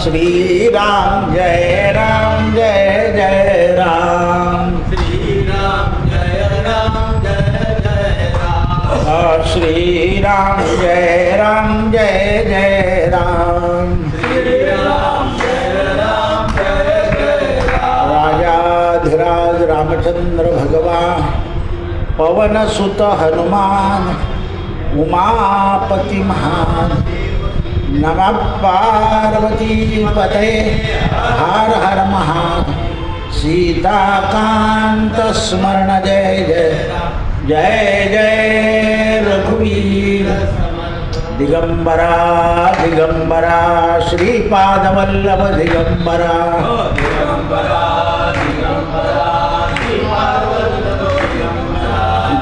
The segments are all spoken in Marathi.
श्री राम जय राम जय जय राम, श्री राम जय राम जय जय राम, श्री राम जय राम जय जय राम, श्री राम जय राम जय जय राम। राजाधिराज रामचंद्र भगवान, पवन सुत हनुमान, उमापति महान, नमः पार्वती पते हर हर महान, सीताकांत स्मरण जय जय जय जय रघुवीर। दिगंबरा दिगंबरा श्रीपादवल्लभ दिगंबरा,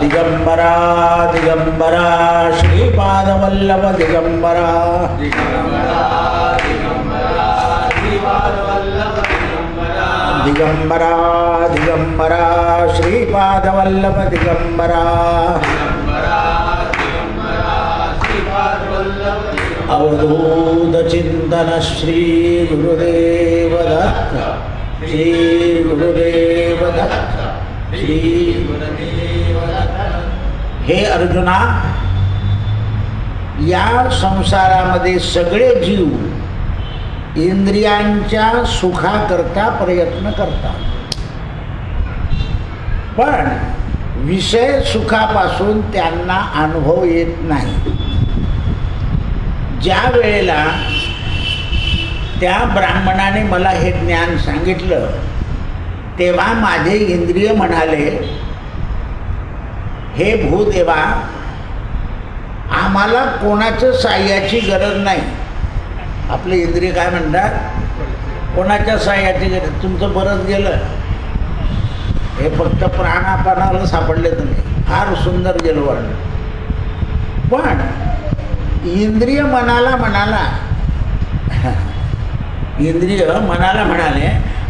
दिगंबरा दिगंबरा श्रीपादवल्लभ दिगंबरा, दिगंबरा दिगंबरा श्रीपादवल्लभ दिगंबरा। अवधूत चिंतन श्री गुरुदेव दत्त, श्री गुरुदेव दत्त, श्री गुरुदेव दत्त। हे अर्जुना, या संसारामध्ये सगळे जीव इंद्रियांच्या सुखाकरता प्रयत्न करतात, पण विषय सुखापासून त्यांना अनुभव येत नाही। ज्या वेळेला त्या ब्राह्मणाने मला हे ज्ञान सांगितलं, तेव्हा माझे इंद्रिय म्हणाले, हे भूदेवा, आम्हाला कोणाचं साह्याची गरज नाही। आपले इंद्रिय काय म्हणतात, कोणाच्या साह्याची गरज, तुमचं बरंच गेलं, हे फक्त प्राणापानाला सापडले तुम्ही, फार सुंदर गेलं वर्णन। पण इंद्रिय मनाला म्हणाला, इंद्रिय मनाला म्हणाले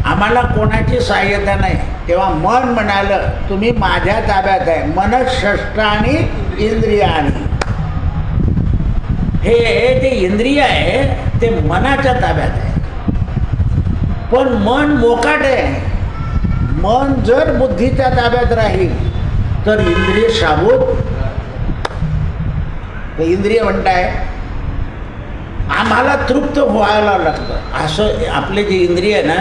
आम्हाला कोणाची सहाय्यता नाही, तेव्हा मन म्हणालं तुम्ही माझ्या ताब्यात आहे, मनःषष्ठानी इंद्रियानी। हे ते इंद्रिय आहे ते मनाच्या ताब्यात आहे, पण मन मोकाट आहे। मन जर बुद्धीच्या ताब्यात राहील तर इंद्रिय शाबूत। इंद्रिय म्हणताय आम्हाला तृप्त व्हायला लागतं, असं आपले जे इंद्रिय आहे ना,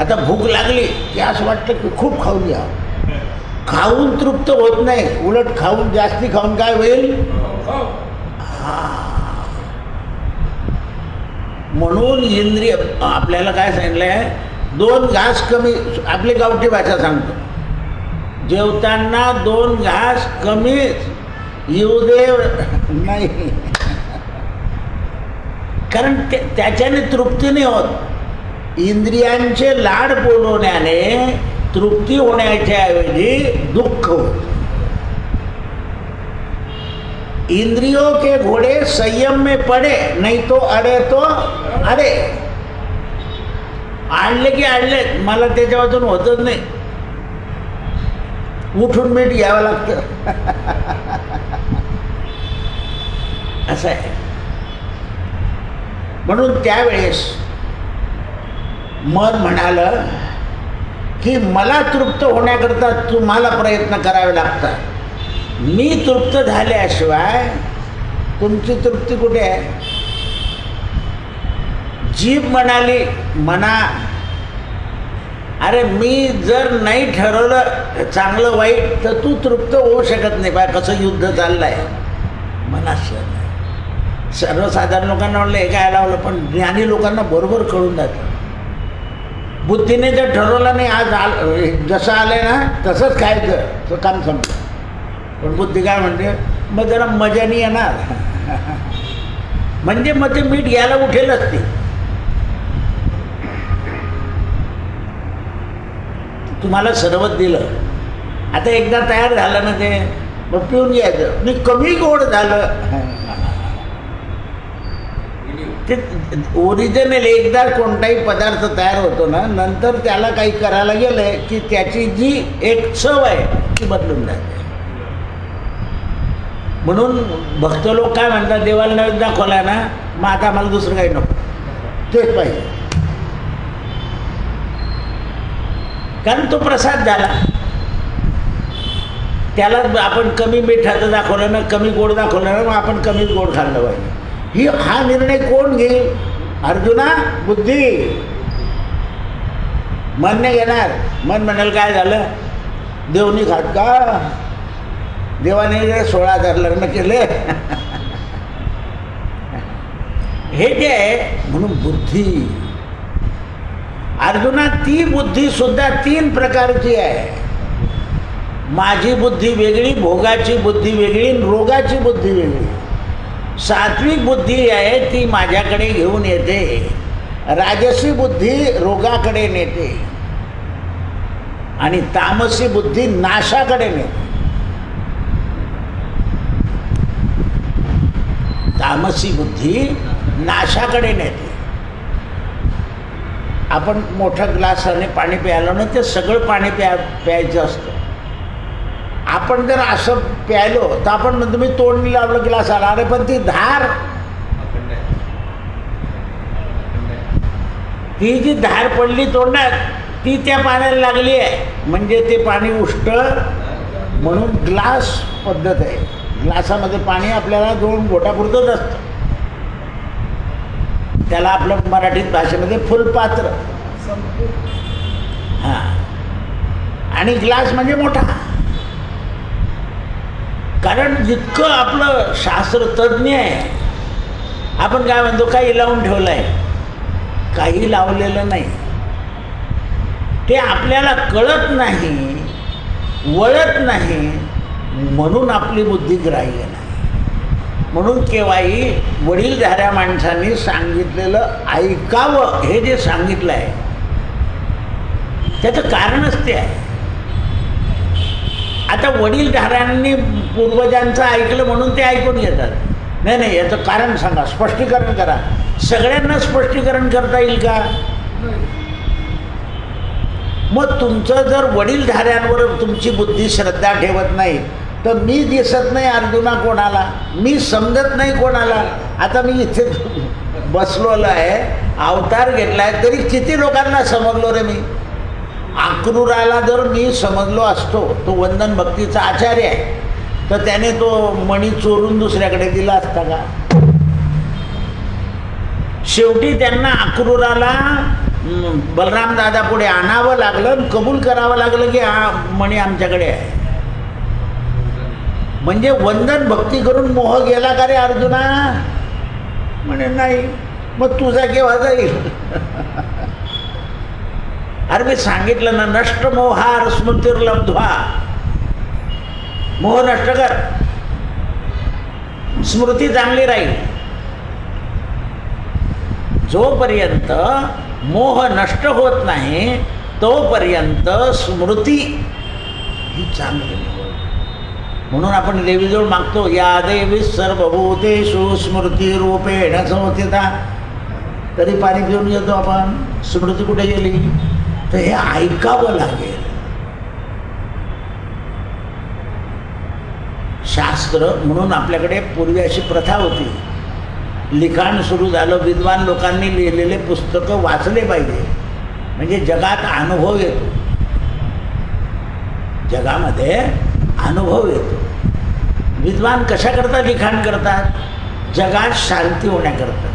आता भूक लागली की असं वाटतं की खूप खाऊन घ्या, खाऊन तृप्त होत नाही, उलट खाऊन जास्ती खाऊन काय होईल। म्हणून इंद्रिय आपल्याला काय सांगितलं आहे, 2 घास कमी, आपली गावठी भाषा सांगतो, जेवताना 2 घास कमी येऊ दे नाही, कारण त्याच्याने तृप्ती नाही होत। इंद्रियांचे लाड पुरवण्याने तृप्ती होण्याच्या ऐवजी दुःख होत। इंद्रियों के घोड़े संयम में पड़े, नहीं तो अडे तो अडे। आणले की आणले, मला त्याच्यापासून होतच नाही, उठून मीठ घ्यावं लागतं असं आहे। म्हणून त्यावेळेस मन म्हणालं की मला तृप्त होण्याकरता तुम्हाला प्रयत्न करावे लागतात, मी तृप्त झाल्याशिवाय तुमची तृप्ती कुठे आहे। जीभ म्हणाली मना, अरे मी जर नाही ठरवलं चांगलं वाईट तर तू तृप्त होऊ शकत नाही। बा कसं युद्ध चाललंय मनाचं। सर्वसाधारण लोकांना म्हणलं हे काय लावलं, पण ज्ञानी लोकांना बरोबर कळून जातं। बुद्धीने जर ठरवलं नाही आज जसं आलंय ना तसंच खायचं तर काम संपलं, पण बुद्धी काय म्हणते मग जरा मजानी येणार म्हणजे मग ते मीठ घ्यायला उठेलच ते। तुम्हाला सरबत दिलं, आता एकदा तयार झालं ना ते, मग पिऊन घ्यायचं, मी कमी गोड झालं ते ओरिजिनल। एकदा कोणताही पदार्थ तयार होतो ना, नंतर त्याला काही करायला गेलं की त्याची जी एक चव आहे ती बदलून जाते। म्हणून भक्त लोक काय म्हणतात, देवाला नैवेद्य दाखवला ना, मग आता आम्हाला दुसरं काही नको, तेच पाहिजे, कारण तो प्रसाद झाला. त्याला आपण कमी मिठाचं दाखवलं ना, कमी गोड दाखवलं ना, मग आपण कमीच गोड खाल्लं पाहिजे. हा निर्णय कोण घेईल? अर्जुना, बुद्धी. मन नाही घेणार. मन म्हणाल काय झालं, देवनी खात का, देवाने 16,000 लग्न केले हे जे आहे. म्हणून बुद्धी, अर्जुना, ती बुद्धी सुद्धा 3 प्रकारची आहे. माझी बुद्धी वेगळी, भोगाची बुद्धी वेगळी, रोगाची बुद्धी वेगळी. सात्विक बुद्धी आहे ती माझ्याकडे घेऊन येते, राजसी बुद्धी रोगाकडे नेते आणि तामसी बुद्धी नाशाकडे नेते. तामसी बुद्धी नाशाकडे नेते. आपण मोठ्या ग्लासाने पाणी प्यायला ना, ते सगळं पाणी प्यायचं असतं. आपण जर असं प्यायलो तर आपण म्हणतो मी तोंड लावलं ग्लासाला, अरे पण ती धार, ती जी धार पडली तोंडात ती त्या पाण्याला लागली आहे, म्हणजे ते पाणी उष्ट. म्हणून ग्लास पद्धत आहे. ग्लासामध्ये पाणी आपल्याला 2 घोटापुरतंच असतं. त्याला आपलं मराठीत भाषेमध्ये फुलपात्र. हां, आणि ग्लास म्हणजे मोठा. कारण जितकं आपलं शास्त्र तज्ज्ञ आहे, आपण काय म्हणतो काही लावून ठेवलं आहे, काही लावलेलं नाही. ते आपल्याला कळत नाही, वळत नाही, म्हणून आपली बुद्धी ग्राह्य नाही. म्हणून केव्हाही वडीलधाऱ्या माणसांनी सांगितलेलं ऐकावं. हे जे सांगितलं आहे त्याचं कारणच ते आहे. आता वडीलधाऱ्यांनी पूर्वजांचं ऐकलं म्हणून ते ऐकून घेतात. नाही नाही, याचं कारण सांगा, स्पष्टीकरण करा. सगळ्यांना स्पष्टीकरण करता येईल का? मग तुमचं जर वडीलधाऱ्यांवर तुमची बुद्धी श्रद्धा ठेवत नाही तर मी दिसत नाही अर्जुना कोणाला, मी समजत नाही कोणाला. आता मी इथे बसलेलो आहे, अवतार घेतला आहे, तरी किती लोकांना समजलो रे मी. अक्रूराला जर मी समजलो असतो, तो वंदन भक्तीचा आचार्य आहे, तर त्याने तो मणी चोरून दुसऱ्याकडे दिला असता का? शेवटी त्यांना अक्रूराला बलराम दादा पुढे आणावं लागलं, कबूल करावं लागलं की हा मणी आमच्याकडे आहे. म्हणजे वंदन भक्ती करून मोह गेला का रे अर्जुना? म्हणे नाही. मग तुझा केव्हा जाईल? अरे मी सांगितलं ना, नष्ट मोहार स्मृतिर्लब्ध्वा. मोह नष्ट कर, स्मृती चांगली राहील. जोपर्यंत मोह नष्ट होत नाही तोपर्यंत स्मृती ही चांगली. म्हणून आपण देवीजवळ मागतो, या देवी सर्वभूतेषु स्मृती रूपेण संस्थिता. तरी पाणी पिऊन घेतो आपण, स्मृती कुठे गेली? तर हे ऐकावं लागेल. शास्त्र म्हणून आपल्याकडे पूर्वी अशी प्रथा होती, लिखाण सुरू झालं, विद्वान लोकांनी लिहिलेले पुस्तकं वाचले पाहिजे, म्हणजे जगात अनुभव येतो. जगामध्ये अनुभव येतो. विद्वान कशाकरता लिखाण करतात? जगात शांती होण्याकरता.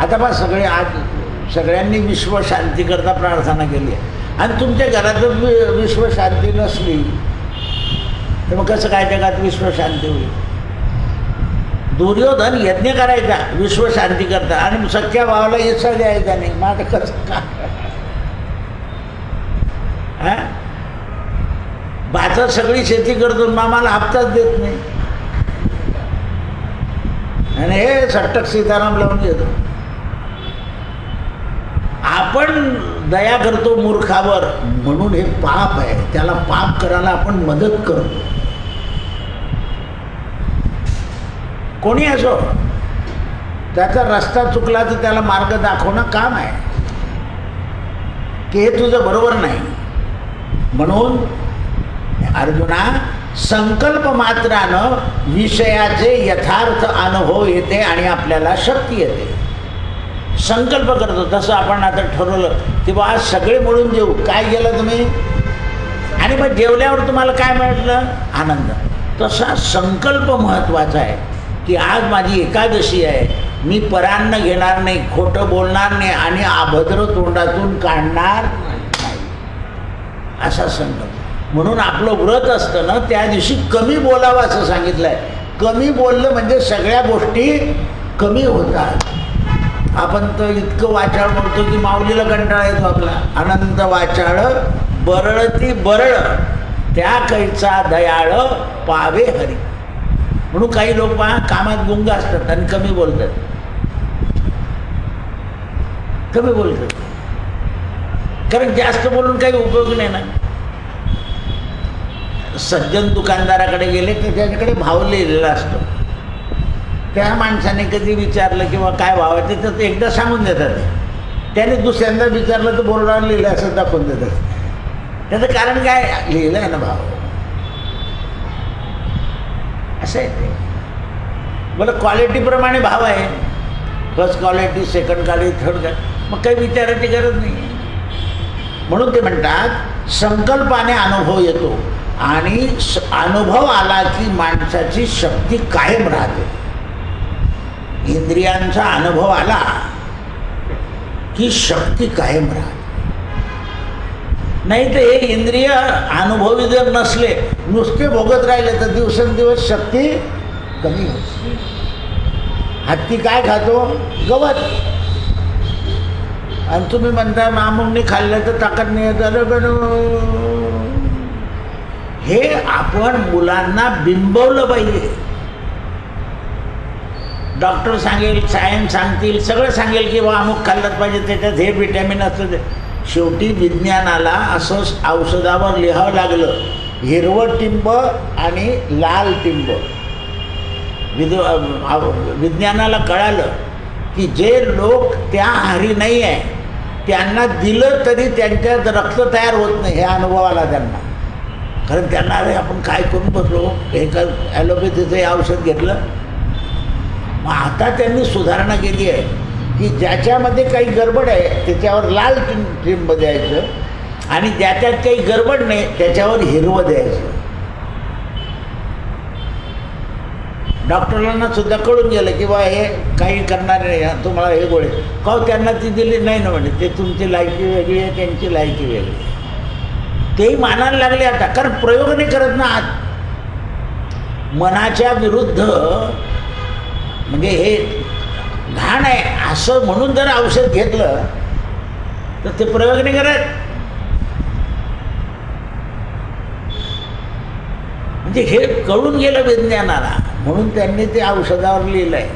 आता बा सगळ्यांनी विश्व शांती करता प्रार्थना केली आहे, आणि तुमच्या घरातच विश्व शांती नसली तर मग कसं काय जगात विश्व शांती होईल? दुर्योधन यज्ञ करायचा विश्व शांती करता, आणि सख्या भावाला हिस्सा द्यायचा नाही. मग आता कसं काय? हां, भाचा सगळी शेती करतो, मामाला हप्ताच देत नाही, आणि हे सट्टक सीताराम लावून घेतो. आपण दया करतो मूर्खावर, म्हणून हे पाप आहे. त्याला पाप करायला आपण मदत करतो. कोणी असो, त्याचा रस्ता चुकला तर त्याला मार्ग दाखवणं काम आहे, की हे तुझं बरोबर नाही. म्हणून अर्जुना, संकल्प मात्रानं विषयाचे यथार्थ अनुभव येते आणि आपल्याला शक्ती येते. संकल्प करतो तसं आपण आता ठरवलं की बा आज सगळे मिळून जेवू. काय केलं तुम्ही? आणि मग जेवल्यावर तुम्हाला काय मिळालं? आनंद. तसा संकल्प महत्त्वाचा आहे की आज माझी एकादशी आहे, मी परान्न घेणार नाही, खोटं बोलणार नाही आणि अभद्र तोंडातून काढणार नाही, असा संकल्प. म्हणून आपलं व्रत असतं ना त्या दिवशी कमी बोलावं असं सांगितलं आहे. कमी बोललं म्हणजे सगळ्या गोष्टी कमी होतात. आपण तर इतकं वाचाळ म्हणतो की माऊलीला कंटाळा येतो आपला. अनंत वाचाळ बरळती बरळ त्या कैचा दयाळ पावे हरी. म्हणून काही लोक कामात गुंग असतात आणि कमी बोलतात. कमी बोलतात कारण जास्त बोलून काही उपयोग नाही ना. सज्जन दुकानदाराकडे गेले तर त्याच्याकडे भाव लिहिलेला असतो. त्या माणसाने कधी विचारलं किंवा काय भाव आहे तर ते एकदा सांगून देतात. त्याने दुसऱ्यांदा विचारलं तर बोर्डावर लिहिलं असं दाखवून देतात. त्याचं कारण काय? लिहिलं आहे ना भाव. असं आहे ते. मला क्वालिटीप्रमाणे भाव आहे. First quality, second quality, third quality. मग काही विचारायची गरज नाही. म्हणून ते म्हणतात संकल्पाने अनुभव येतो आणि अनुभव आला की माणसाची शक्ती कायम राहते. इंद्रियांचा अनुभव आला की शक्ती कायम राहते. नाही तर हे इंद्रिय अनुभवी जर नसले, नुसते भोगत राहिले तर दिवसेंदिवस शक्ती कमी होते. हत्ती काय खातो? गवत. आणि तुम्ही म्हणता अमुकने खाल्लं तर ताकद नाही येत. हे आपण मुलांना बिंबवलं पाहिजे. डॉक्टर सांगेल, सायन्स सांगतील, सगळं सांगेल की बा अमुक खाल्लंच पाहिजे, त्याच्यात हे विटॅमिन असतं. ते शेवटी विज्ञानाला असं औषधावर लिहावं लागलं, हिरवं टिंब आणि लाल टिंब. विज्ञानाला कळालं की जे लोक त्या आहारी नाही आहे त्यांना दिलं तरी त्यांच्यात रक्त तयार होत नाही. हे अनुभव आला त्यांना. कारण त्यांना अरे आपण काय करून बसलो, हे का ॲलोपॅथीचं हे औषध घेतलं. मग आता त्यांनी सुधारणा केली आहे की ज्याच्यामध्ये काही गडबड आहे त्याच्यावर लाल टिंब द्यायचं आणि ज्याच्यात काही गडबड नाही त्याच्यावर हिरवं द्यायचं. डॉक्टरांना सुद्धा कळून गेलं की बा हे काही करणार नाही, तुम्हाला हे गोळे का त्यांना ती दिली नाही ना. म्हणजे ते तुमची लायकी वेगळी आहे, त्यांची लायकी वेगळी आहे. तेही मानायला लागले आता. कारण प्रयोग नाही करत ना आज. मनाच्या विरुद्ध म्हणजे हे घाण आहे असं म्हणून जर औषध घेतलं तर ते प्रयोग नाही करत. म्हणजे हे कळून गेलं विज्ञानाला म्हणून त्यांनी ते औषधावर लिहिलं आहे.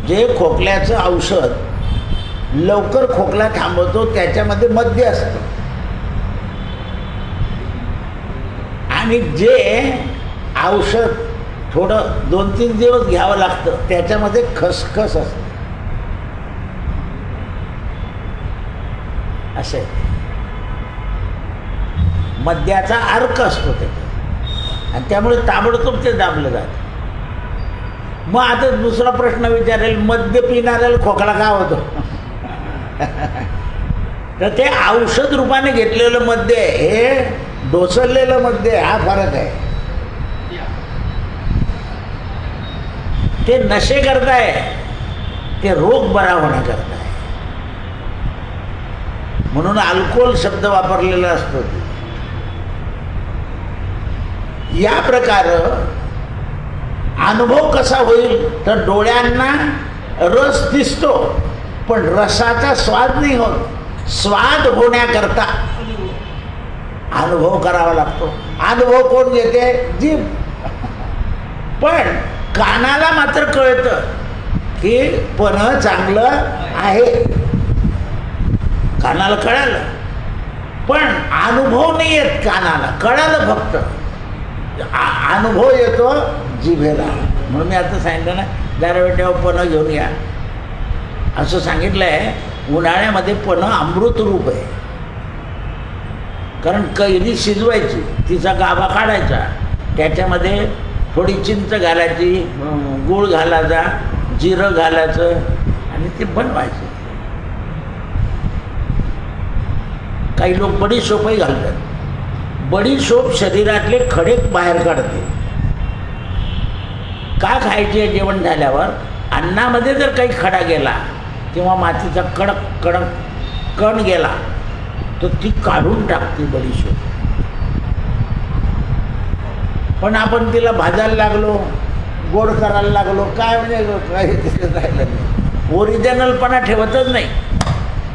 जे खोकल्याचं औषध लवकर खोकला थांबवतो त्याच्यामध्ये मद्य असतं आणि जे औषध थोडं 2-3 दिवस घ्यावं लागतं त्याच्यामध्ये खसखस असते. असे मद्याचा अर्क असतो त्याच्यात आणि त्यामुळे ताबडतोब ते दाबलं जातं. मग आता दुसरा प्रश्न विचारेल, मद्य पिणाऱ्याला खोकला का होतो? तर ते औषध रूपाने घेतलेलं मद्य हे डोसरलेलं मद्य, हा फरक आहे. ते नशे करताय, ते रोग बरा होण्याकरता आहे. म्हणून अल्कोहोल शब्द वापरलेला असतो. या प्रकार अनुभव कसा होईल तर डोळ्यांना रस दिसतो पण रसाचा स्वाद नाही होत. स्वाद होण्याकरता अनुभव करावा लागतो. अनुभव कोण घेते? जीभ. पण कानाला मात्र कळतं की पण चांगलं आहे. कानाला कळालं पण अनुभव नाही येत. कानाला कळालं फक्त. अनुभव येतो जिभेला. म्हणून मी आता सांगितलं ना, गारवेट्यावर पणं घेऊन या असं सांगितलं आहे. उन्हाळ्यामध्ये पणं अमृत रूप आहे. कारण कैरी शिजवायची, तिचा गाभा काढायचा, त्याच्यामध्ये थोडी चिंच घालायची, गूळ घालायचा, जिरं घालायचं आणि ते बनवायचं. काही लोक बडीशोपही घालतात. बडीशोप शरीरातले खडे बाहेर काढते. का खायचे जेवण झाल्यावर? अन्नामध्ये जर काही खडा गेला किंवा मातीचा कडक कडक कण गेला तर ती काढून टाकते बडीशोप. पण आपण तिला भाजायला लागलो, गोड करायला लागलो, काय म्हणजे काही तिथे राहिलं नाही. ओरिजिनलपणा ठेवतच नाही.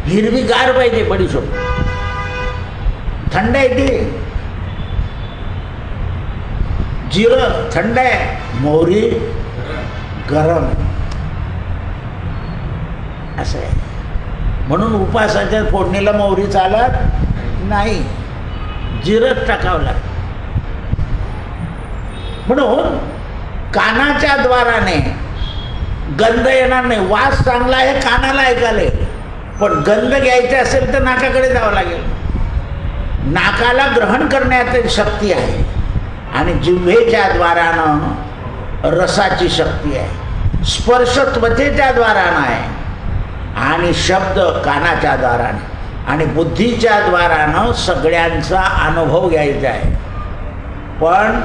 हिरवीगार पाहिजे बडीशोप. थंड आहे ती. जिरं थंड आहे, मोहरी गरम आहे. असं आहे. म्हणून उपासाच्या फोडणीला मोहरी चालत नाही, जिरं टाकावं लागतं. म्हणून कानाच्या द्वाराने गंध येणार नाही. वास चांगला आहे, कानाला ऐकायला येईल, पण गंध घ्यायचा असेल तर नाकाकडे जावं लागेल. नाकाला ग्रहण करण्याची शक्ती आहे आणि जिव्हेच्या द्वारानं रसाची शक्ती आहे. स्पर्श त्वचेच्या द्वारानं आहे आणि शब्द कानाच्या द्वाराने आणि बुद्धीच्या द्वारानं सगळ्यांचा अनुभव घ्यायचा आहे. पण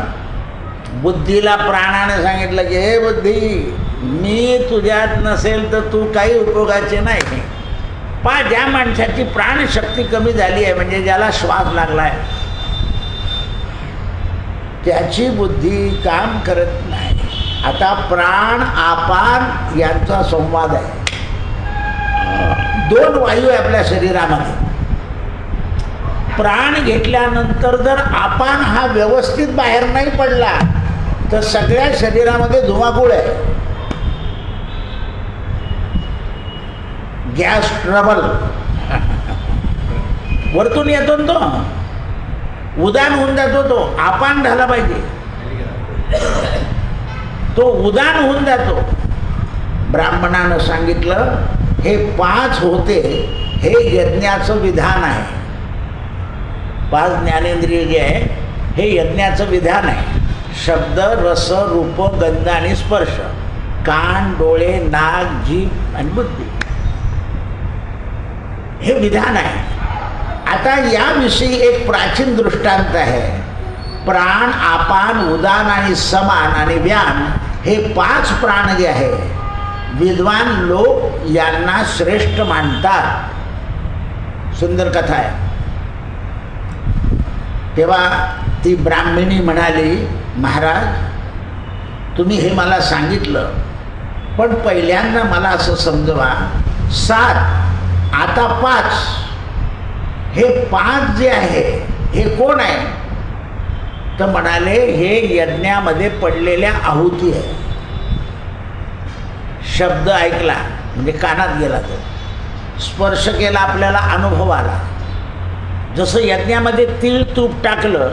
बुद्धीला प्राणाने सांगितलं की हे बुद्धी, मी तुझ्यात नसेल तर तू काही उपयोगाचे नाही. ज्या माणसाची प्राणशक्ती कमी झाली आहे, म्हणजे ज्याला श्वास लागला आहे, त्याची बुद्धी काम करत नाही. आता प्राण आपान यांचा संवाद आहे. दोन वायू आहे आपल्या शरीरामध्ये. प्राण घेतल्यानंतर जर आपान हा व्यवस्थित बाहेर नाही पडला तर सगळ्या शरीरामध्ये धुमाकूळ आहे. गॅस ट्रबल वरतून येतो ना, तो उदान होऊन जातो. तो आपान झाला पाहिजे, तो उदान होऊन जातो. ब्राह्मणानं सांगितलं हे 5 होते, हे यज्ञाचं विधान आहे. 5 ज्ञानेंद्रिय जे आहे हे यज्ञाचं विधान आहे. शब्द, रस, रूप, गंध आणि स्पर्श. कान, डोळे, नाक, जीभ आणि बुद्धी हे विधान आहे. आता याविषयी एक प्राचीन दृष्टांत आहे. प्राण, आपान, उदान आणि समान आणि व्यान हे 5 प्राण जे आहे, विद्वान लोक यांना श्रेष्ठ मानतात. सुंदर कथा आहे. तेव्हा ती ब्राह्मणी म्हणाली, महाराज तुम्ही हे मला सांगितलं, पण पहिल्यांदा मला असं समजवा, 7 आता 5, हे 5 जे आहे हे कोण आहे? तर म्हणाले हे यज्ञामध्ये पडलेल्या आहुती आहे. शब्द ऐकला म्हणजे कानात गेला, तो स्पर्श केला, आपल्याला अनुभव आला. जसं यज्ञामध्ये तीळ तूप टाकलं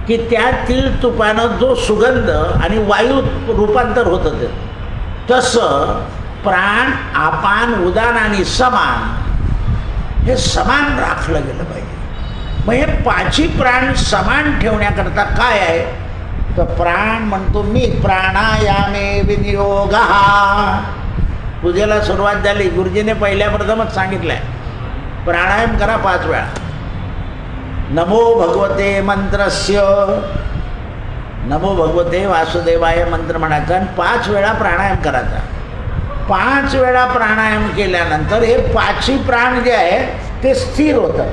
की त्या तीळ तुपानं जो सुगंध आणि वायू रूपांतर होतं, ते तसं प्राण, आपान, उदान आणि समान हे समान राखलं गेलं पाहिजे. मग हे 5ही प्राण समान ठेवण्याकरता काय आहे? तर प्राण म्हणतो मी प्राणायामे विनियोगः. पूजेला सुरुवात झाली, गुरुजीने पहिल्या प्रथमच सांगितलं आहे प्राणायाम करा 5 वेळा. नमो भगवते मंत्रस्य, नमो भगवते वासुदेवाय मंत्र म्हणायचा आणि 5 वेळा प्राणायाम करायचा. 5 वेळा प्राणायाम केल्यानंतर हे 5ही प्राण जे आहे ते स्थिर होतं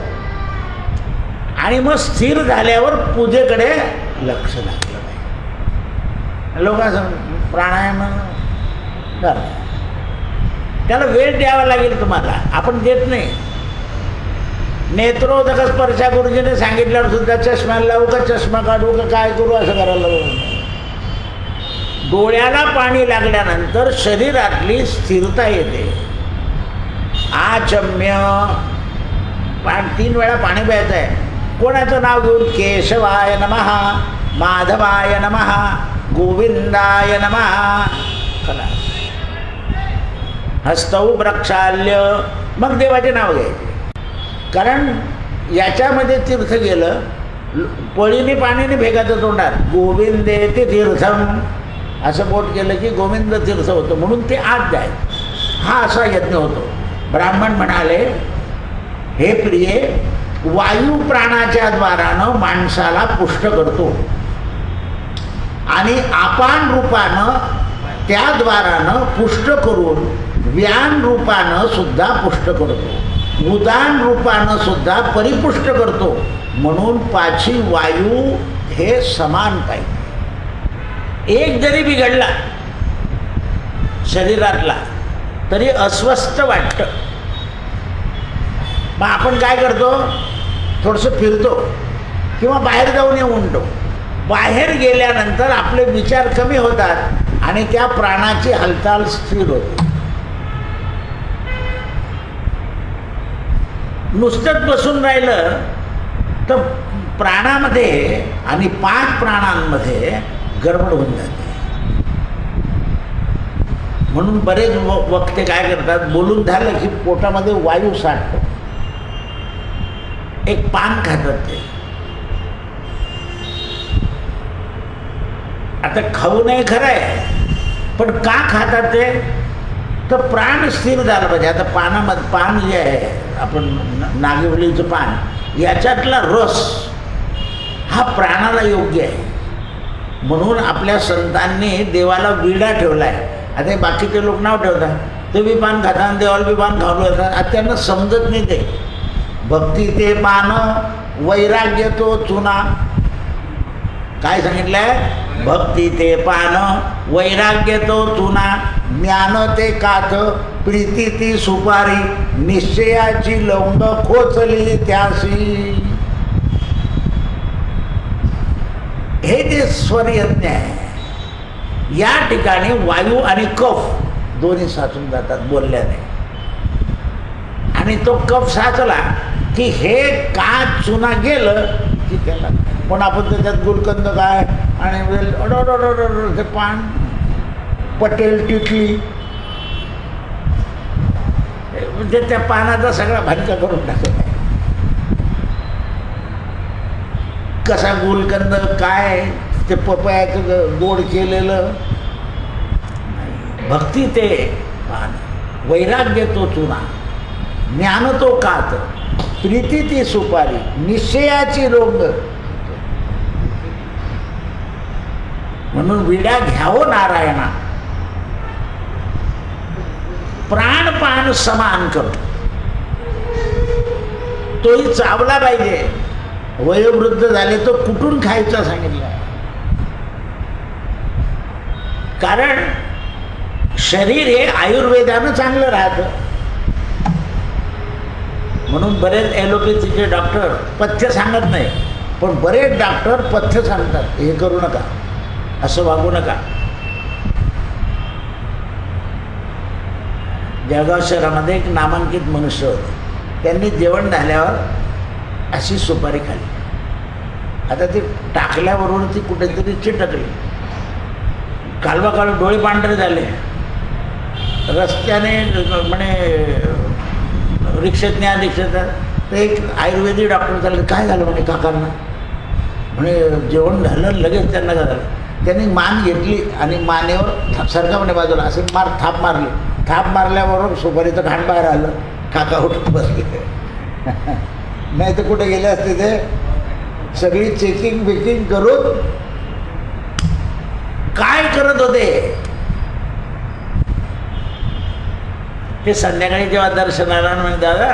आणि मग स्थिर झाल्यावर पूजेकडे लक्ष लागलं पाहिजे. लोक प्राणायाम कर, त्याला वेळ द्यावा लागेल तुम्हाला, आपण देत नाही. नेत्रोदक स्पर्शा गुरुजीने सांगितल्यावर सुद्धा चष्म्याला लावू का, चष्मा काढू का, काय करू, असं करायला लागलं. डोळ्याला पाणी लागल्यानंतर शरीरातली स्थिरता येते. आचम्य 3 वेळा पाणी प्यायचं आहे. कोणाचं नाव घेऊन? केशवाय नमः, माधवाय नमः, गोविंदाय नमः. हस्तौ प्रक्षाल्य, मग देवाचे नाव घ्यायचे. कारण याच्यामध्ये तीर्थ गेलं, पळीने पाणीने भेगाचं तोंडात गोविंदे ते तीर्थम असं बोट केलं की गोविंद तीर्थ होतं, म्हणून ते आत जाय. हा असा यज्ञ होतो. ब्राह्मण म्हणाले, हे प्रिये, वायू प्राणाच्या द्वारानं माणसाला पुष्ट करतो आणि अपान रूपानं त्या द्वारानं पुष्ट करून व्यान रूपानं सुद्धा पुष्ट करतो, उदान रूपानं सुद्धा परिपुष्ट करतो. म्हणून पाची वायू हे समान पाहिजे. एक जरी बिघडला शरीरातला तरी अस्वस्थ वाटतं. मग आपण काय करतो, थोडंसं फिरतो किंवा बाहेर जाऊन येऊन उंटो. बाहेर गेल्यानंतर आपले विचार कमी होतात आणि त्या प्राणाची हालचाल स्थिर होते. नुसतंच बसून राहिलं तर प्राणामध्ये आणि 5 प्राणांमध्ये गडबड होऊन जाते. म्हणून बरेच वक्ते काय करतात, बोलून झालं की पोटामध्ये वायू साठतो, एक पान खातात ते. आता खाऊ नये खरं आहे, पण का खातात ते, तर प्राण स्थिर झालं पाहिजे. आता पानामध्ये पान जे आहे, आपण नागेवलीचं पान, याच्यातला रस हा प्राणाला योग्य आहे. म्हणून आपल्या संतांनी देवाला विडा ठेवला आहे. आता हे बाकीचे लोक नाव ठेवतात, ते बी पान खातात, देवाला बी पान खावलं जातात. आता त्यांना समजत नाही ते. भक्ती ते पान, वैराग्य तो चुना. काय सांगितलंय, भक्ती ते पान, वैराग्य तो चुना, ज्ञान ते काथ, प्रीती ती सुपारी, निश्चयाची लवंग खोचली त्यासी. हे जे स्वरयज्ञ आहे, या ठिकाणी वायू आणि कफ दोन्ही साचून जातात बोलल्याने. आणि तो कफ साचला की हे का चुना गेलं की त्याला. पण आपण त्याच्यात गुलकंद काय आणि ते पान, पटेल टिटली, म्हणजे त्या पानाचा सगळा भानका करून टाकला. कसा गुलकंद काय ते पपयाचं गोड केलेलं. भक्ती ते पान, वैराग्य तो चुना, ज्ञान तो कात, प्रीती ती सुपारी, निश्चयाची रोंग. म्हणून विडा घ्यावो नारायणा, प्राणपान समान करो. तोही चावला पाहिजे. वयोवृद्ध झाले तो कुठून खायचं सांगितलं. कारण शरीर हे आयुर्वेदानं चांगलं राहतं. म्हणून बरेच ॲलोपॅथीचे डॉक्टर पथ्य सांगत नाही, पण बरेच डॉक्टर पथ्य सांगतात, हे करू नका, असं वागू नका. जळगाव शहरामध्ये एक नामांकित मनुष्य होते. त्यांनी जेवण झाल्यावर अशी सुपारी खाल्ली. आता ती टाकल्याबरोबर ती कुठेतरी चिटकली. कालवा काळ डोळे पांढरे झाले. रस्त्याने म्हणे रिक्षेत न्या, रिक्षेत. तर एक आयुर्वेदिक डॉक्टर चालले, काय झालं म्हणे काकांना. म्हणे जेवण झालं, लगेच त्यांना झालं. त्यांनी मान घेतली आणि मानेवर सरका म्हणे बाजूला असे थाप मारली. थाप मारल्याबरोबर सुपारीचं घाण बाहेर आलं. काका उठून बसले. नाही तर कुठे गेले असते ते. सगळी चेकिंग बेकिंग करून काय करत होते ते. संध्याकाळी जेव्हा दर्शनाला म्हणे, दादा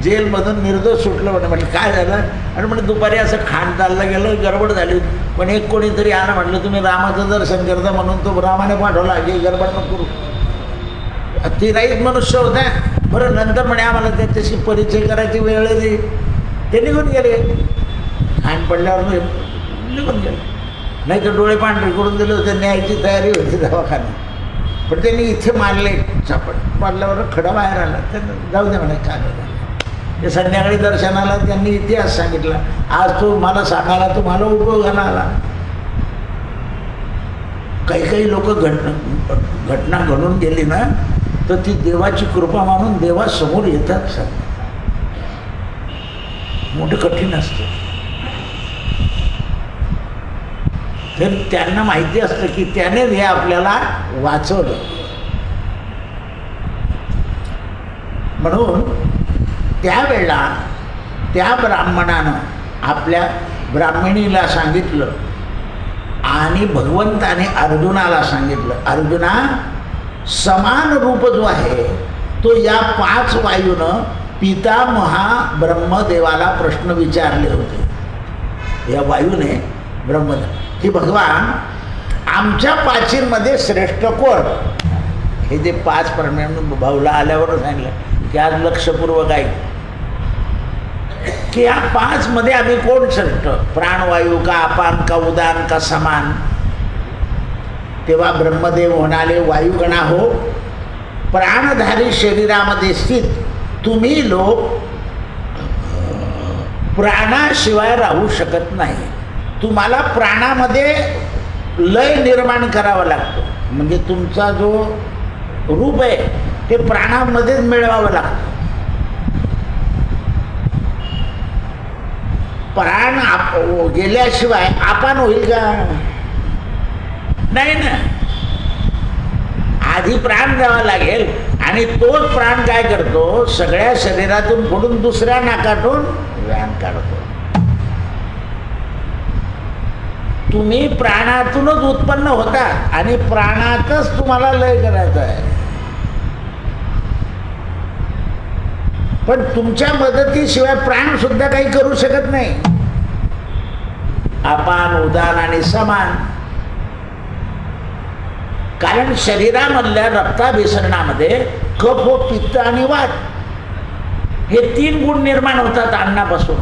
जेलमधून निर्दोष सुटलं म्हणे. म्हटलं काय झालं. आणि म्हणे दुपारी असं खाण चाललं गेलं, गडबड झाली. पण एक कोणीतरी आलं, म्हटलं तुम्ही रामाचं दर्शन करता म्हणून तो रामाने पाठवला की गडबड नको करू. ती राईत मनुष्य होता. बरं नंतर म्हणे आम्हाला त्याच्याशी परिचय करायची वेळ आली. ते निघून गेले. खाण पडल्यावर निघून गेले. नाही तर डोळे पांढरे करून दिले होते, न्यायची तयारी होती दवाखान्यात. पण त्यांनी इथे मारले. चापट मारल्यावर खडा बाहेर आला. त्यांना जाऊ दे म्हणे, काय झालं. ते संध्याकाळी दर्शनाला त्यांनी इतिहास सांगितला. आज तो मला सांगायला तुम्हाला उपयोगाला आला. काही काही लोक घटना घडून गेली ना, तर ती देवाची कृपा मानून देवासमोर येतात. मोठं कठीण असतं. तर त्यांना माहिती असतं की त्यानेच हे आपल्याला वाचवलं. म्हणून त्यावेळेला त्या ब्राह्मणानं आपल्या ब्राह्मणीला सांगितलं आणि भगवंताने अर्जुनाला सांगितलं, अर्जुना, समान रूप जो आहे तो या 5 वायूनं पितामहा ब्रह्मदेवाला प्रश्न विचारले होते. या वायूने ब्रह्मदेव की भगवान, आमच्या पाचींमध्ये श्रेष्ठ कोण? हे जे 5 प्रश्न भाऊला आल्यावर सांगितलं की आज लक्षपूर्वक आहे की या 5 मध्ये आम्ही कोण श्रेष्ठ? प्राणवायू का, अपान का, उदान का, समान? तेव्हा ब्रह्मदेव म्हणाले, वायुगणा हो, प्राणधारी शरीरामध्ये स्थित तुम्ही लोक प्राणाशिवाय राहू शकत नाही. तुम्हाला प्राणामध्ये लय निर्माण करावा लागतो. म्हणजे तुमचा जो रूप आहे ते प्राणामध्येच मिळवावं लागतं. प्राण गेल्याशिवाय आपण होईल का? नाही ना. आधी प्राण द्यावा लागेल आणि तोच प्राण काय करतो, सगळ्या शरीरातून फोडून दुसऱ्या नाकातून व्यान काढतो. तुम्ही प्राणातूनच उत्पन्न होता आणि प्राणातच तुम्हाला लय करायचं आहे. पण तुमच्या मदतीशिवाय प्राण सुद्धा काही करू शकत नाही. अपान, उदान आणि समान. कारण शरीरामधल्या रक्ताभिसरणामध्ये कफ व पित्त आणि वात हे 3 गुण निर्माण होतात अन्नापासून.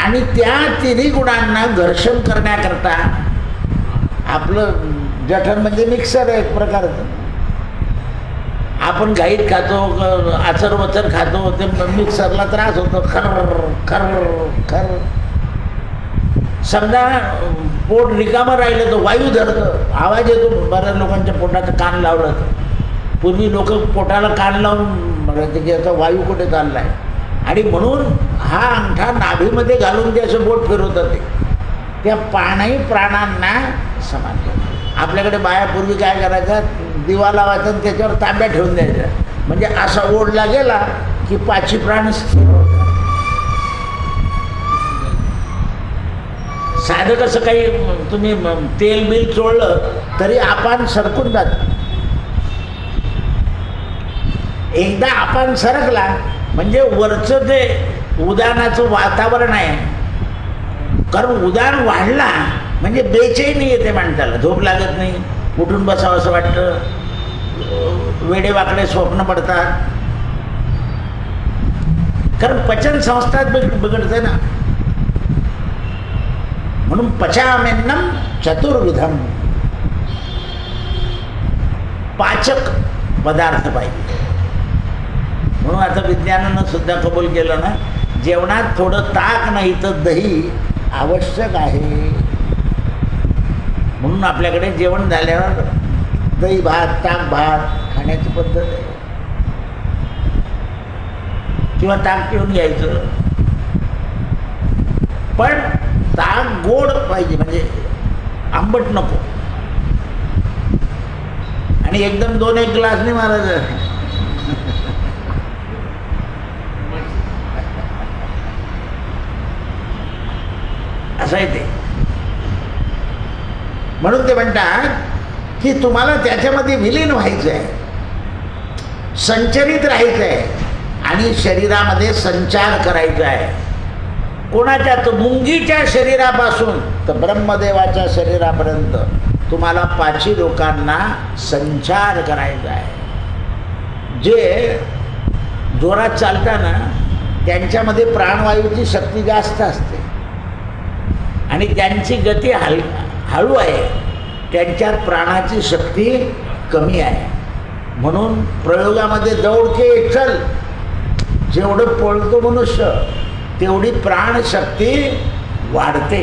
आणि त्या 3 गुणांना घर्षण करण्याकरता आपलं जठर म्हणजे मिक्सर आहे एक प्रकारचं. आपण घाईत खातो, आचरवचर खातो, ते मिक्सरला त्रास होतो. खर खर खर. समजा पोट रिकामं राहिलं तर वायू धरतं, आवाज येतो. बऱ्याच लोकांच्या पोटाचं कान लावलं तर पूर्वी लोक पोटाला कान लावून म्हणायचे की याचा वायू कुठे चालला आहे. आणि म्हणून हा अंगठा नाभीमध्ये घालून ते असं बोट फिरवतात. ते त्या प्राणांना समान. आपल्याकडे बायापूर्वी काय करायचं, दिवा लावायचा आणि त्याच्यावर तांब्या ठेवून द्यायचा. म्हणजे असा ओढला गेला की 5 प्राण स्थिर होतात. साधं कसं काही तुम्ही तेल बिल चोळलं तरी आपण सरकून जात. एकदा आपण सरकला म्हणजे वरचं जे उदानाचं वातावरण आहे, कारण उदान वाढला म्हणजे बेचैनी येते माणसाला, झोप लागत नाही, उठून बसावं असं वाटतं, वेडेवाकडे स्वप्न पडतात. कारण पचन संस्थाच बिघडते ना. म्हणून पचामेन्नम चतुर्विधम, पाचक पदार्थ पाहिजे. म्हणून आता विज्ञानानं सुद्धा कबूल केलं ना, जेवणात थोडं ताक नाही तर दही आवश्यक आहे. म्हणून आपल्याकडे जेवण झाल्यावर दही भात, ताक भात खाण्याची पद्धत आहे. किंवा ताक पिऊन घ्यायचं, पण ताक गोड पाहिजे, म्हणजे आंबट नको. आणि एकदम 2-1 ग्लास नाही मारायचं. असं आहे ते. म्हणून ते म्हणतात की तुम्हाला त्याच्यामध्ये विलीन व्हायचं आहे, संचरित राहायचं आहे आणि शरीरामध्ये संचार करायचा आहे. कोणाच्या? तर मुंगीच्या शरीरापासून तर ब्रह्मदेवाच्या शरीरापर्यंत तुम्हाला 5 लोकांना संचार करायचा आहे. जे जोरात चालताना त्यांच्यामध्ये प्राणवायूची शक्ती जास्त असते आणि त्यांची गती हळू आहे, त्यांच्यात प्राणाची शक्ती कमी आहे. म्हणून प्रयोगामध्ये दौडके चल, जेवढं पळतो मनुष्य तेवढी प्राणशक्ती वाढते.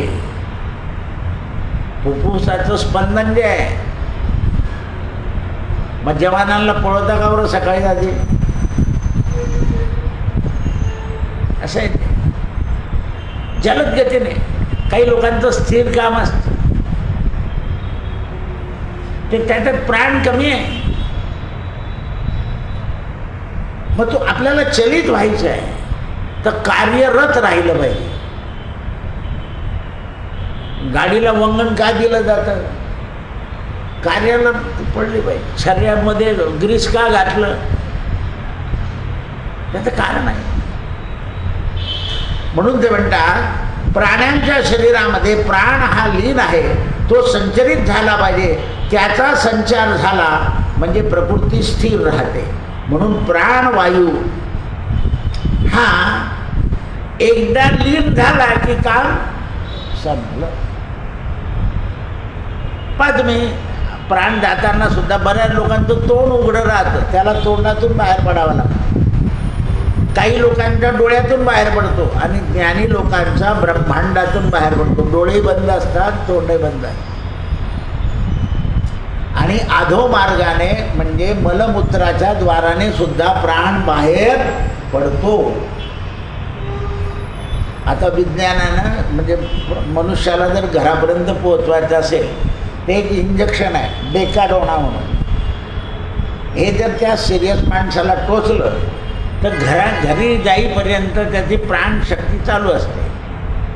फुफ्फुसाचं स्पंदन जे आहे, मग जवानांना पळवता का बरं सकाळी आधी? असं आहे ते. जलद गतीने. काही लोकांचं स्थिर काम असतं, ते त्याच्यात प्राण कमी आहे. मग तो आपल्याला चलित व्हायचं आहे तर कार्यरत राहिलं पाहिजे. गाडीला वंगण का दिलं जातं? कार्याला पडली पाहिजे. शरीरामध्ये ग्रीस का घातलं? त्याचं कारण आहे. म्हणून ते म्हणतात प्राण्यांच्या शरीरामध्ये प्राण हा लीन आहे, तो संचरित झाला पाहिजे. त्याचा संचार झाला म्हणजे प्रकृती स्थिर राहते. म्हणून प्राणवायू हा एकदा लीन झाला की काम संपलं. पहा तुम्ही, प्राण जाताना सुद्धा बऱ्याच लोकांचं तोंड उघडं राहतं, त्याला तोंडातून बाहेर पडावं लागतं. काही लोकांच्या डोळ्यातून बाहेर पडतो आणि ज्ञानी लोकांचा ब्रह्मांडातून बाहेर पडतो. डोळेही बंद असतात, तोंडही बंद आहे. आणि अधोमार्गाने म्हणजे मलमूत्राच्या द्वाराने सुद्धा प्राण बाहेर पडतो. आता विज्ञानानं म्हणजे मनुष्याला जर घरापर्यंत पोहोचवायचं असेल ते एक इंजेक्शन आहे, डेकाडोना म्हणून. हे जर त्या सिरियस माणसाला टोचलं तर घरी जाईपर्यंत त्याची प्राणशक्ती चालू असते.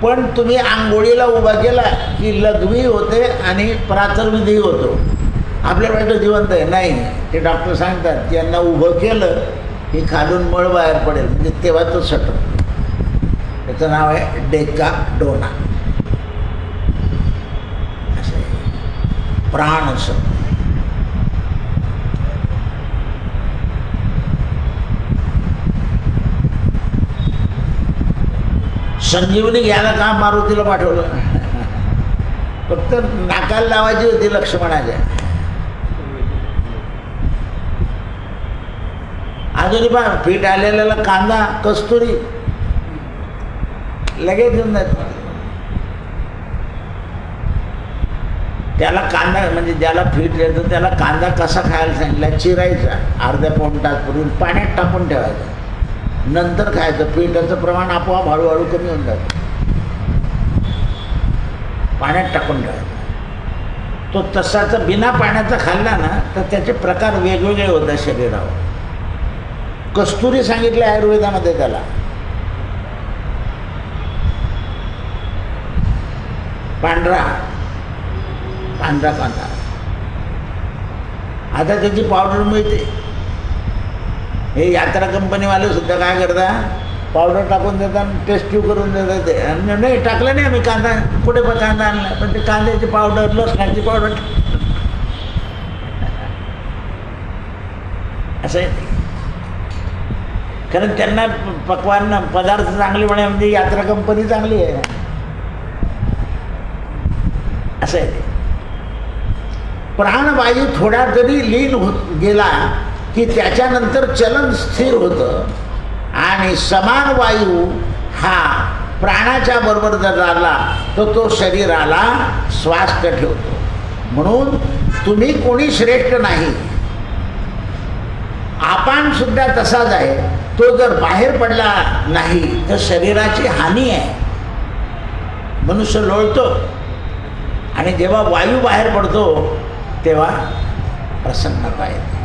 पण तुम्ही आंघोळीला उभा केला की लघवी होते आणि प्रातर्विधी होतो. आपल्या वाटतं जिवंत आहे, नाही. ते डॉक्टर सांगतात यांना उभं केलं की खालून मळ बाहेर पडेल, म्हणजे तेव्हा तो सटतो. त्याचं नाव आहे डेकाडोना. असं प्राण शब्द. संजीवनी घ्यायला का मारुतीला पाठवलं? फक्त नाकाला लावायची होती लक्ष्मणाच्या. अजूनही पहा, पीठ आलेला कांदा कस्तुरी लगेच घेऊन जायचं. त्याला कांदा म्हणजे ज्याला फीट येतं त्याला कांदा कसा खायला सांगितला? चिरायचा, अर्ध्या पाऊण तासपूर्वी पाण्यात टाकून ठेवायचा, नंतर खायचं. पिठाचं प्रमाण आपोआप हळूहळू कमी होऊन जातं. पाण्यात टाकून ठेवायचं. तो तसाचा बिना पाण्याचा खाल्ला ना तर त्याचे प्रकार वेगवेगळे होतात शरीरावर. कस्तुरी सांगितले आयुर्वेदामध्ये त्याला. पांढरा कांदा. आता त्याची पावडर मिळते. हे यात्रा कंपनीवाले सुद्धा काय करतात, पावडर टाकून देतात, टेस्टी करून देतात. ते नाही टाकलं नाही आम्ही कांदा, कुठे पण कांदा आणला, पण ते कांद्याची पावडर, लसणाची पावडर असं आहे. कारण त्यांना पक्वान पदार्थ चांगले म्हणे म्हणजे यात्रा कंपनी चांगली आहे असं आहे. प्राणवायू थोडा जरी लीन होत गेला की त्याच्यानंतर चलन स्थिर होतं आणि समान वायू हा प्राणाच्या बरोबर जर राहिला तर तो शरीराला स्वास्थ्य ठेवतो. म्हणून तुम्ही कोणी श्रेष्ठ नाही. आपण सुद्धा तसाच आहे. तो जर बाहेर पडला नाही तर शरीराची हानी आहे. मनुष्य लोळतो आणि जेव्हा वायू बाहेर पडतो तेव्हा प्रसन्नता येते.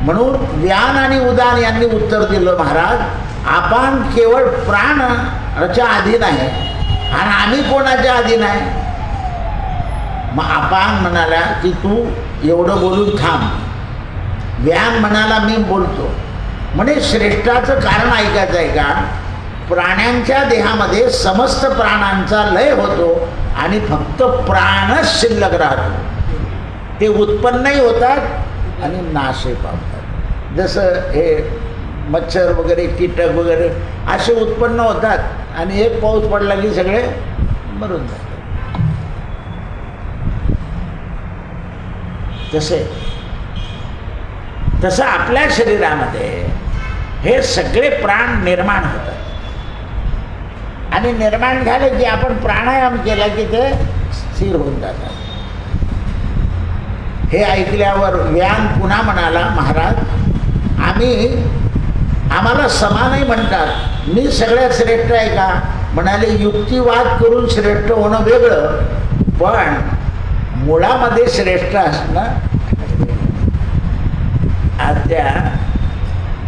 म्हणून व्यान आणि उदान यांनी उत्तर दिलं, महाराज आपण केवळ प्राणाच्या अधीन आहे आणि आम्ही कोणाच्या अधीन आहे? मग आपण म्हणाला की तू एवढं बोलून थांब. व्यान म्हणाला मी बोलतो. म्हणजे श्रेष्ठाचं कारण ऐकायचं आहे का? प्राण्यांच्या देहामध्ये समस्त प्राणांचा लय होतो आणि फक्त प्राणच शिल्लक राहतो. ते उत्पन्नही होतात आणि नाशही पावतात. जसं हे मच्छर वगैरे, कीटक वगैरे असे उत्पन्न होतात आणि एक पाऊस पडला की सगळे मरून जातात. तसं आपल्या शरीरामध्ये हे सगळे प्राण निर्माण होतात आणि निर्माण झाले की आपण प्राणायाम केला की ते स्थिर होऊन जातात. हे ऐकल्यावर व्यान पुन्हा म्हणाला, महाराज आम्हाला समानही म्हणतात, मी सगळ्यात श्रेष्ठ आहे का? म्हणाले युक्तिवाद करून श्रेष्ठ होणं वेगळं, पण मुळामध्ये श्रेष्ठ असणं. आज त्या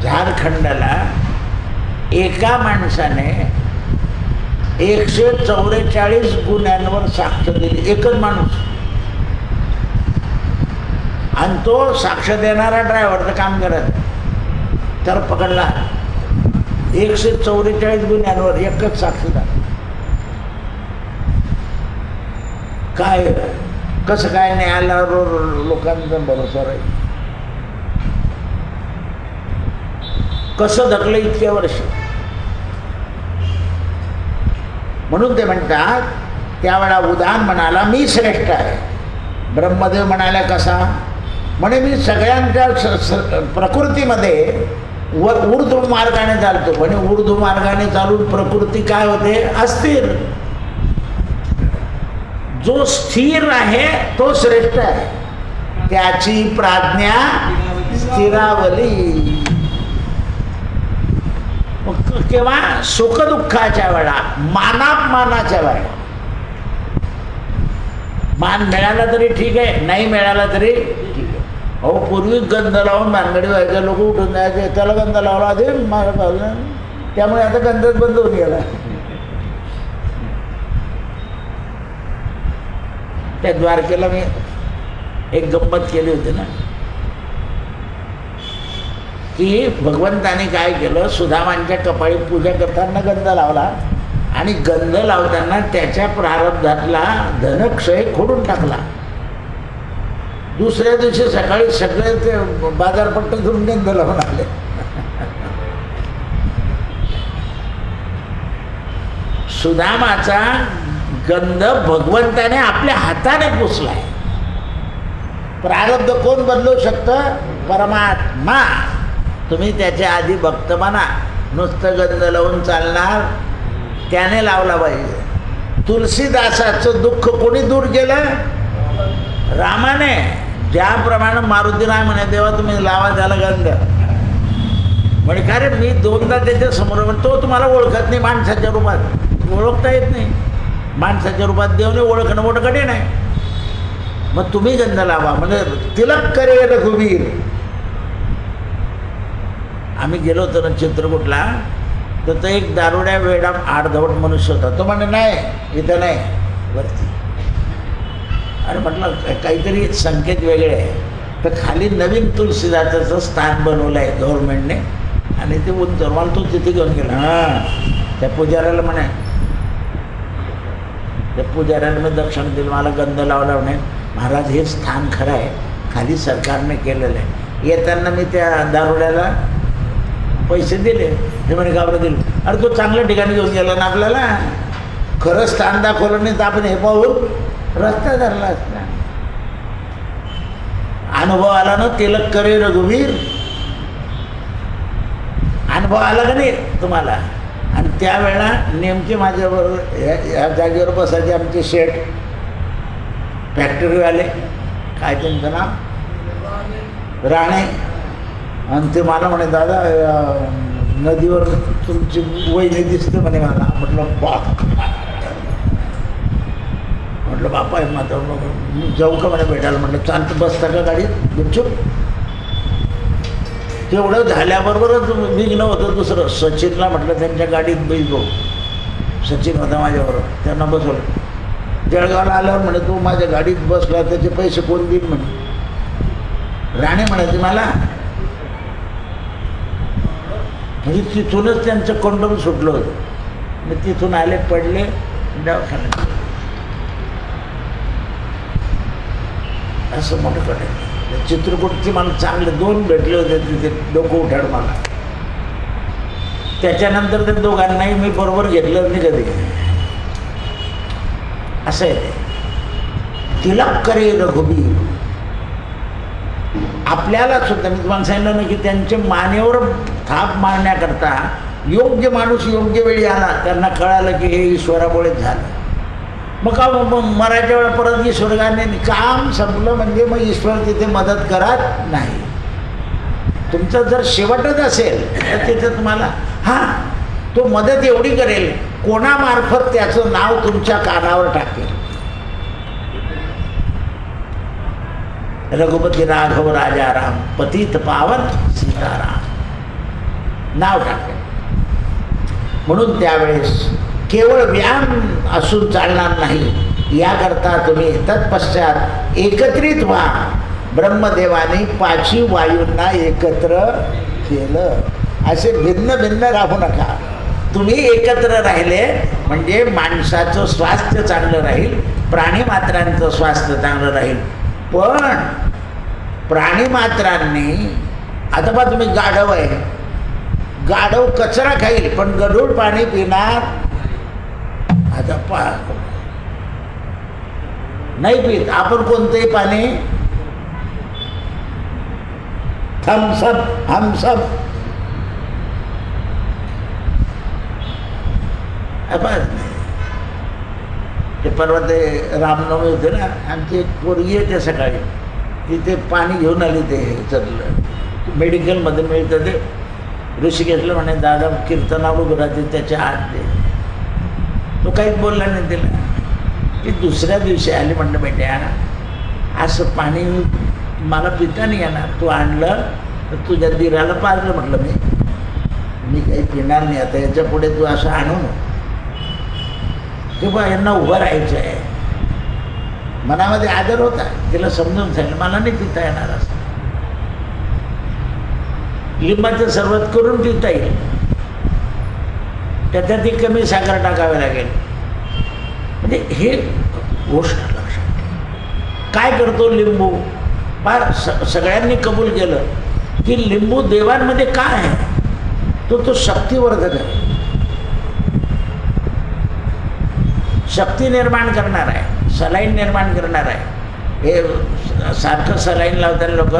झारखंडला एका माणसाने 144 गुन्ह्यांवर साक्ष दिली, एकच माणूस. आणि तो साक्ष देणारा ड्रायव्हरचं काम करत, तर पकडला. 144 गुन्ह्यांवर एकच साक्षीदार. काय कसं काय न्यायालयावर लोकांचा भरोसा राहील? कसं धकलं इतक्या वर्ष? म्हणून ते म्हणतात त्यावेळा उदान म्हणाला मी श्रेष्ठ आहे. ब्रह्मदेव म्हणाला कसा? म्हणे मी सगळ्यांच्या प्रकृतीमध्ये ऊर्ध्व मार्गाने चालतो. म्हणे ऊर्ध्व मार्गाने चालून प्रकृती काय होते? अस्थिर. जो स्थिर आहे तो श्रेष्ठ आहे. त्याची प्राज्ञा स्थिरावली. केव्हा? सुखदुःखाच्या वेळा, मानापमानाच्या वेळा. मान मिळाला तरी ठीक आहे, नाही मिळाला तरी ठीक आहे. अहो पूर्वी गंध लावून भानगडी व्हायचे, लोक उठून जायचे, त्याला गंध लावला आधी मारा पावलं, त्यामुळे आता गंधच बंद होऊन गेला. त्या द्वारकेला मी एक गंमत केली होती ना, की भगवंताने काय केलं, सुदामांच्या कपाळी पूजा करताना गंध लावला आणि गंध लावताना त्याच्या प्रारब्धातला धनक्षय खोडून टाकला. दुसऱ्या दिवशी सकाळी सगळे ते बाजारपट्ट धरून गंध लावून आले. सुदामाचा गंध भगवंताने आपल्या हाताने पुसलाय. प्रारब्ध कोण बदलू शकतं? परमात्मा. तुम्ही त्याच्या आधी भक्त बना. नुसतं गंध लावून चालणार? त्याने लावला पाहिजे. तुलसीदासाचं दुःख कोणी दूर केलं? रामाने. ज्याप्रमाणे मारुतीराय म्हणे देवा तुम्ही लावा त्याला गंध. म्हणजे का रे, मी दोनदा त्याच्या समोर, तो तुम्हाला ओळखत नाही माणसाच्या रूपात, ओळखता येत नाही. माणसाच्या रूपात देवने ओळखणं मोठं कठीण आहे. मग तुम्ही गंध लावा. म्हणजे तिलक करे रघुवीर. आम्ही गेलो होतो ना चित्रकूटला, तर तो एक दारुड्या वेडा आडधवट मनुष्य होता. तो म्हणे नाही इथं नाही, वरती. अरे म्हटलं काहीतरी संकेत वेगळे आहे. तर खाली नवीन तुलसीदासाचं स्थान बनवलं आहे गव्हर्नमेंटने, आणि ते उंच मला तो तिथे घेऊन गेला. हां, त्या पुजाऱ्याला म्हणे, त्या पुजाऱ्याला मी दक्षिण दिलं, मला गंध लावला म्हणे महाराज हे स्थान खरं आहे, खाली सरकारने केलेलं आहे. येताना मी त्या दारुड्याला पैसे दिले. हे म्हणे गावरा दिले. अरे तो चांगल्या ठिकाणी घेऊन गेला ना आपल्याला, खरं स्थान दाखवलं नाही तर आपण हे पाहून रस्ता धरला असता. अनुभव आला ना, तिलक करे रघुवीर. अनुभव आला का नाही तुम्हाला? आणि त्यावेळेला नेमके माझ्याबरोबर ह्या जागेवर बसायचे आमचे शेठ, फॅक्टरीवाले, काय त्यांचं नाव, राणे. आणि ते मला म्हणे दादा नदीवर तुमची वहिनी दिसते म्हणे मला. म्हटलं बाप, म्हटलं बापा आहे मात्र जाऊ का म्हणे भेटायला. म्हटलं चालतं बसता का गाडीत गुपचूप. तेवढं झाल्याबरोबरच निघणं होतं दुसरं. सचिनला म्हटलं त्यांच्या गाडीत बैठो. सचिन होता माझ्याबरोबर, त्यांना बसवलं. जळगावला आल्यावर म्हणे तू माझ्या गाडीत बसला त्याचे पैसे कोण देईन म्हणे. राणे म्हणायचे मला. म्हणजे तिथूनच त्यांचं कंडोम सुटलं होतं. मग तिथून आले, पडले दवाखान्यात. असं मोठं कडे चित्रकूटचे मला चांगले 2 भेटले होते तिथे, डोकं उठाड मला. त्याच्यानंतर ते दोघांनाही मी बरोबर घेतलं नाही कधी. असं आहे ते. तिलक करे रघुवीर. आपल्याला सुद्धा मी तुम्हाला सांगितलं ना की त्यांच्या मानेवर थाप मारण्याकरता योग्य माणूस योग्य वेळी आला. त्यांना कळालं की हे ईश्वरामुळेच झालं. मग का मराठ्या वेळा परत ईश्वराने काम संपलं म्हणजे मग ईश्वर तिथे मदत करत नाही. तुमचं जर शेवटच असेल तर तिथे तुम्हाला हां तो मदत एवढी करेल कोणामार्फत त्याचं नाव तुमच्या कानावर टाकेल? रघुपती राघव राजा राम, पतित पावन सीताराम नाव टाकेल. म्हणून त्यावेळेस केवळ व्यायाम असून चालणार नाही, याकरता तुम्ही तत्पश्चात एकत्रित व्हा. ब्रह्मदेवाने 5 वायूंना एकत्र केलं. असे भिन्न भिन्न राहू नका. तुम्ही एकत्र राहिले म्हणजे माणसाचं स्वास्थ्य चांगलं राहील, प्राणीमात्रांचं स्वास्थ्य चांगलं राहील. पण प्राणीमात्रांनी आता पहा, तुम्ही गाढव आहे, गाढव कचरा खाईल पण गढूळ पाणी पिणार. आता पहा, नाही पित. आपण कोणतंही पाणी थम्सअप हमसप ते परवा ते रामनवमी होते ना, आमची एक पोरगी आहे ते सकाळी तिथे पाणी घेऊन आली. ते चढलं मेडिकलमध्ये मिळतं ते. ऋषिकेशला म्हणे दादा कीर्तनावर राहते त्याच्या आत दे. तो काहीच बोलला नाही तिला. ती दुसऱ्या दिवशी आली, म्हणलं बेट्या असं पाणी मला पिता नाही येणार, तू आणलं तर तुझ्या दिराला पाजलं. म्हटलं मी काही पिणार नाही आता याच्या पुढे, तू असं आणू नको. किंवा यांना उभं राहायचं आहे. मनामध्ये आदर होता. तिला समजून सांगितलं मला नाही पिता येणार असं. लिंबाचं सरबत करून पिता येईल, त्याच्यात ती कमी साखर टाकावी लागेल. म्हणजे हे गोष्ट लक्षात ठेवा. काय करतो लिंबू? फार सगळ्यांनी कबूल केलं की लिंबू देवांमध्ये काय आहे, तो शक्तिवर्धक आहे, शक्ती निर्माण करणार आहे, सलाईन निर्माण करणार आहे. हे सारखं सलाईन लावताना लोक,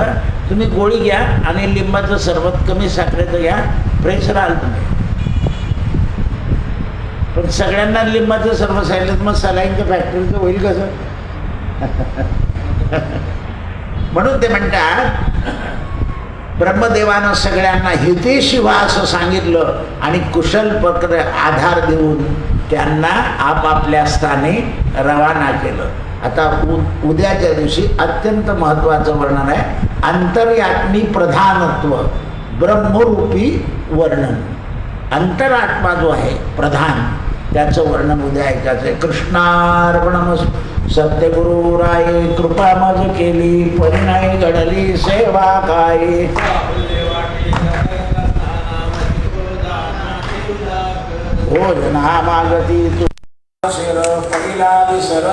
तुम्ही गोळी घ्या आणि लिंबाचं सरबत कमी साखरेचं घ्या, फ्रेश राहाल तुम्ही. पण सगळ्यांना लिंबाचं सरबत सांगितलं मग सलाईनच्या फॅक्टरीचं होईल कसं? म्हणून ते म्हणतात ब्रह्मदेवानं सगळ्यांना हितेशी व्हा असं सांगितलं आणि कुशल प्रकारे आधार देऊन त्यांना आपापल्या स्थानी रवाना केलं. आता उद्याच्या दिवशी अत्यंत महत्त्वाचं वर्णन आहे, अंतर्यात्मी प्रधानत्व, ब्रह्मरूपी वर्णन. अंतरात्मा जो आहे प्रधान, त्याचं वर्णन उद्या ऐकायचं आहे. कृष्णार्पणमस्तु. सत्यगुरु राये कृपा मज केली, परिणाय घडली सेवा काय. भोजना मागती तू शिर पहिला विसर.